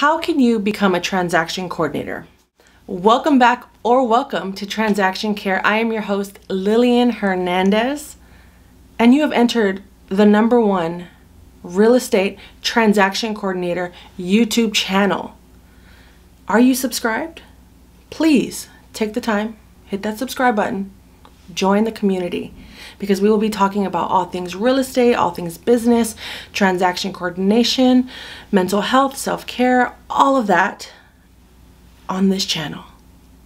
How can you become a transaction coordinator? Welcome back or welcome to Transaction Care. I am your host, Lillian Hernandez, and you have entered the #1 real estate transaction coordinator YouTube channel. Are you subscribed? Please take the time, hit that subscribe button, join the community, because we will be talking about all things real estate, all things business, transaction coordination, mental health, self-care, all of that on this channel.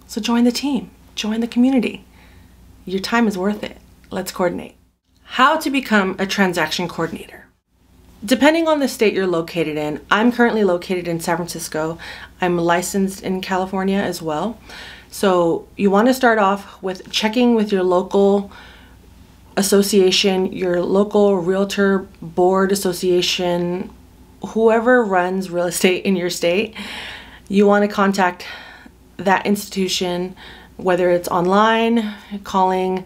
So join the team, join the community. Your time is worth it. Let's coordinate. How to become a transaction coordinator. Depending on the state you're located in, I'm currently located in San Francisco. I'm licensed in California as well. So you want to start off with checking with your local association, your local realtor board association, whoever runs real estate in your state. You want to contact that institution, whether it's online, calling,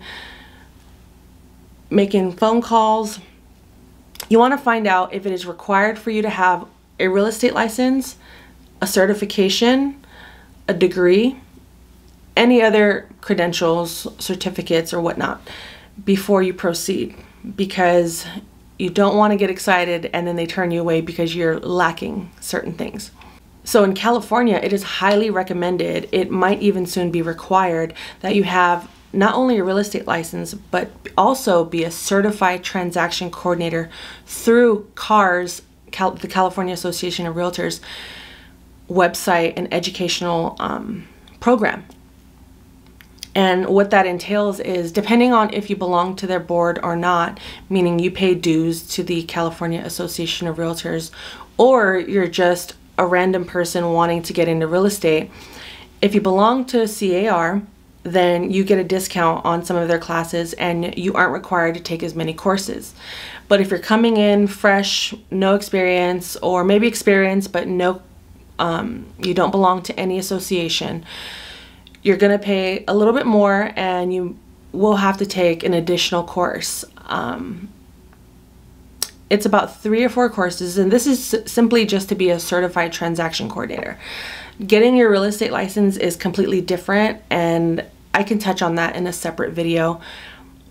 making phone calls. You want to find out if it is required for you to have a real estate license, a certification, a degree, any other credentials, certificates, or whatnot before you proceed, because you don't want to get excited and then they turn you away because you're lacking certain things. So in California, it is highly recommended, it might even soon be required, that you have not only a real estate license, but also be a certified transaction coordinator through CARS, the California Association of Realtors website and educational program. And what that entails is, depending on if you belong to their board or not, meaning you pay dues to the California Association of Realtors, or you're just a random person wanting to get into real estate, if you belong to CAR, then you get a discount on some of their classes and you aren't required to take as many courses. But if you're coming in fresh, no experience, or maybe experience but no, you don't belong to any association, you're going to pay a little bit more and you will have to take an additional course. It's about 3 or 4 courses, and this is simply just to be a certified transaction coordinator. Getting your real estate license is completely different, and I can touch on that in a separate video.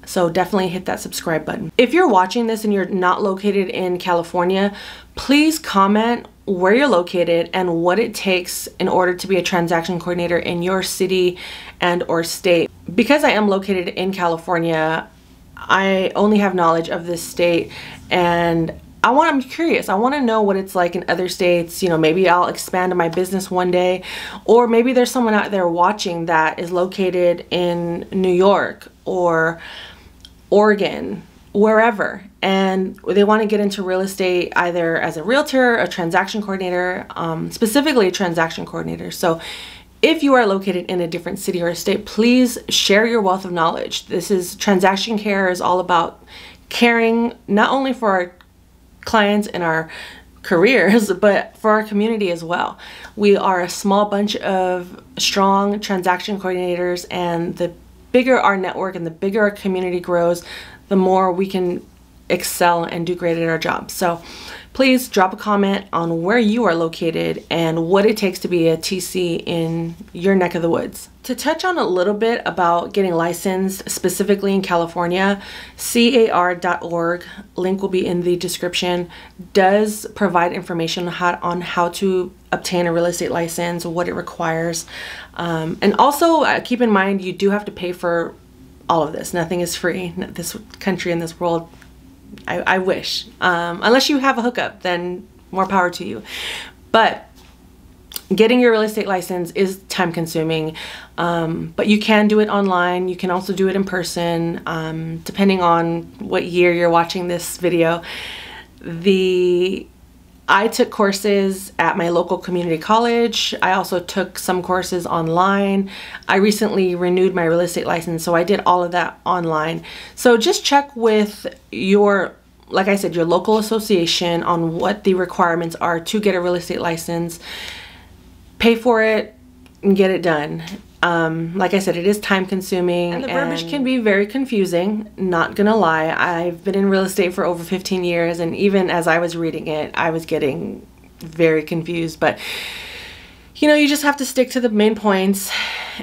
So definitely hit that subscribe button. If you're watching this and you're not located in California, please comment where you're located and what it takes in order to be a transaction coordinator in your city and or state. Because I am located in California, I only have knowledge of this state, and I'm curious. I want to know what it's like in other states. You know, maybe I'll expand my business one day, or maybe there's someone out there watching that is located in New York or Oregon, wherever, and they want to get into real estate either as a realtor, a transaction coordinator, specifically a transaction coordinator. So if you are located in a different city or state, please share your wealth of knowledge. This is Transaction Care is all about caring not only for our clients and our careers, but for our community as well. We are a small bunch of strong transaction coordinators, and the bigger our network and the bigger our community grows, the more we can excel and do great at our jobs. So please drop a comment on where you are located and what it takes to be a TC in your neck of the woods. To touch on a little bit about getting licensed, specifically in California, car.org, link will be in the description, does provide information on how to obtain a real estate license, what it requires. And also keep in mind, you do have to pay for all of this. Nothing is free. This country and this world, I wish. Unless you have a hookup, then more power to you. But getting your real estate license is time consuming, but you can do it online. You can also do it in person, depending on what year you're watching this video. I took courses at my local community college. I also took some courses online. I recently renewed my real estate license, so I did all of that online. So just check with your, like I said, your local association on what the requirements are to get a real estate license. Pay for it and get it done. Like I said, it is time consuming and the verbiage can be very confusing, not gonna lie. I've been in real estate for over 15 years, and even as I was reading it, I was getting very confused, but you know, you just have to stick to the main points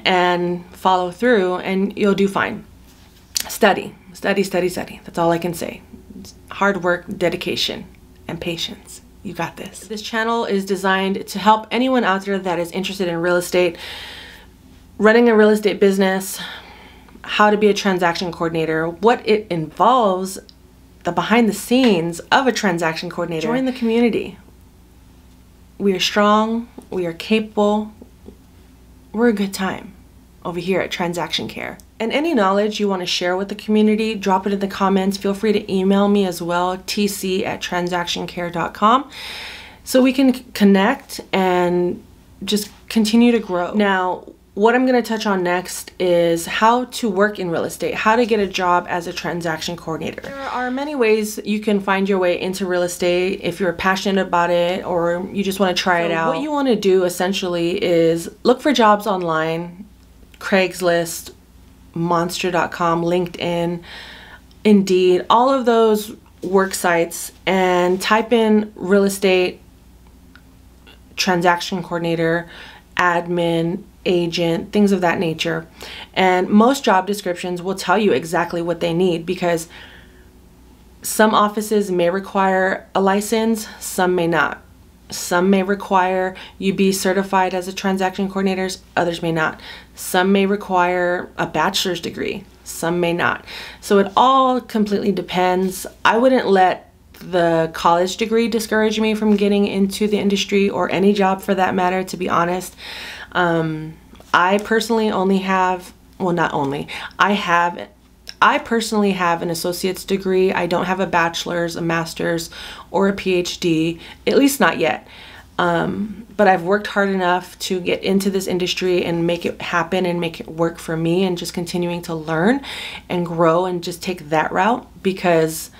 and follow through and you'll do fine. Study, study, study, study. That's all I can say. Hard work, dedication, and patience. You got this. This channel is designed to help anyone out there that is interested in real estate, running a real estate business, how to be a transaction coordinator, what it involves, the behind the scenes of a transaction coordinator. Join the community. We are strong, we are capable, we're a good time over here at Transaction Care. And any knowledge you want to share with the community, drop it in the comments. Feel free to email me as well, tc@transactioncare.com, so we can connect and just continue to grow. Now, what I'm going to touch on next is how to work in real estate, how to get a job as a transaction coordinator. There are many ways you can find your way into real estate if you're passionate about it or you just want to try it out. What you want to do essentially is look for jobs online, Craigslist, Monster.com, LinkedIn, Indeed, all of those work sites, and type in real estate, transaction coordinator, admin, agent, things of that nature. And most job descriptions will tell you exactly what they need, because some offices may require a license, some may not. Some may require you be certified as a transaction coordinator, others may not. Some may require a bachelor's degree, some may not. So it all completely depends. I wouldn't let the college degree discourage me from getting into the industry, or any job for that matter, to be honest. I personally only have, well, not only, I personally have an associate's degree. I don't have a bachelor's, a master's, or a PhD, at least not yet. But I've worked hard enough to get into this industry and make it happen and make it work for me, and just continuing to learn and grow and just take that route, because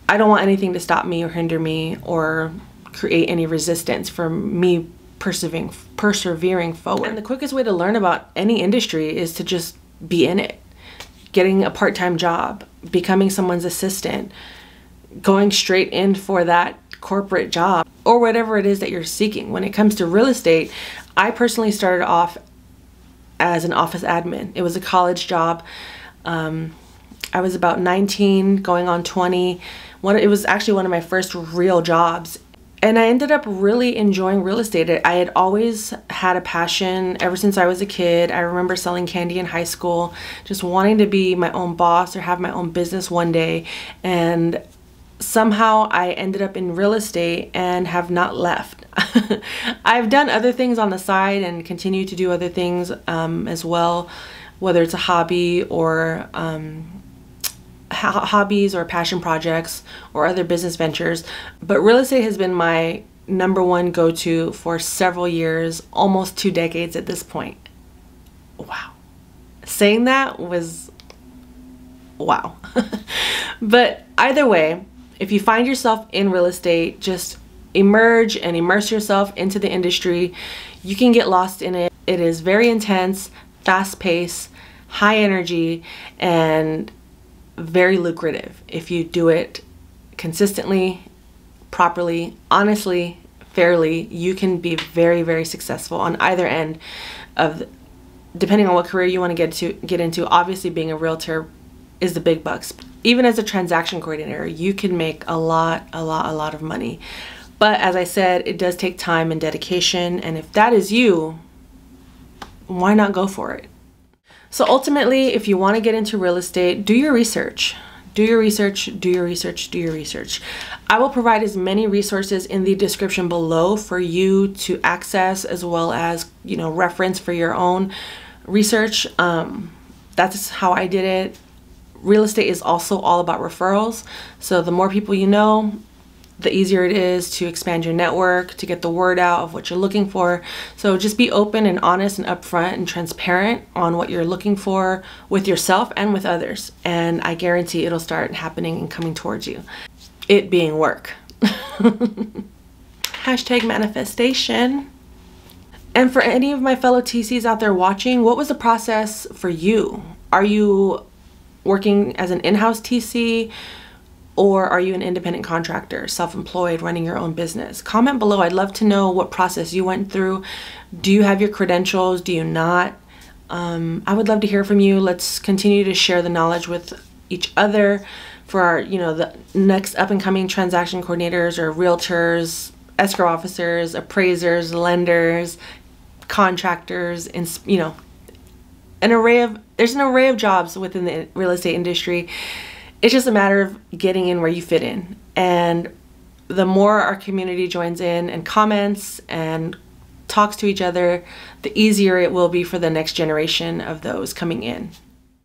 I don't want anything to stop me or hinder me or create any resistance for me persevering forward. And the quickest way to learn about any industry is to just be in it. Getting a part-time job, becoming someone's assistant, going straight in for that corporate job, or whatever it is that you're seeking. When it comes to real estate, I personally started off as an office admin. It was a college job. I was about 19, going on 20. It was actually one of my first real jobs. And I ended up really enjoying real estate. I had always had a passion ever since I was a kid. I remember selling candy in high school, just wanting to be my own boss or have my own business one day. And somehow I ended up in real estate and have not left. I've done other things on the side and continue to do other things as well, whether it's a hobby or hobbies or passion projects or other business ventures. But real estate has been my number one go-to for several years, almost 2 decades at this point. Wow. Saying that was wow. But either way, if you find yourself in real estate, just emerge and immerse yourself into the industry. You can get lost in it. It is very intense, fast-paced, high energy, and very lucrative. If you do it consistently, properly, honestly, fairly, you can be very, very successful on either end of, depending on what career you want to get into. Obviously, being a realtor is the big bucks. Even as a transaction coordinator, you can make a lot of money. But as I said, it does take time and dedication, and if that is you, why not go for it? So ultimately, if you want to get into real estate, do your research. Do your research, do your research, do your research. I will provide as many resources in the description below for you to access, as well as, you know, reference for your own research. That's how I did it. Real estate is also all about referrals. So the more people you know, the easier it is to expand your network, to get the word out of what you're looking for. So just be open and honest and upfront and transparent on what you're looking for with yourself and with others. And I guarantee it'll start happening and coming towards you. It being work. Hashtag manifestation. And for any of my fellow TCs out there watching, what was the process for you? Are you working as an in-house TC? Or are you an independent contractor, self-employed, running your own business? Comment below. I'd love to know what process you went through. Do you have your credentials? Do you not? I would love to hear from you. Let's continue to share the knowledge with each other for our, the next up and coming transaction coordinators or realtors, escrow officers, appraisers, lenders, contractors, and there's an array of jobs within the real estate industry. It's just a matter of getting in where you fit in. And the more our community joins in and comments and talks to each other, the easier it will be for the next generation of those coming in.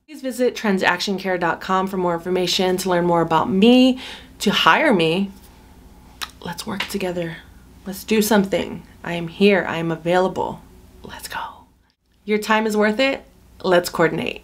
Please visit transactioncare.com for more information, to learn more about me, to hire me. Let's work together. Let's do something. I am here. I am available. Let's go. Your time is worth it. Let's coordinate.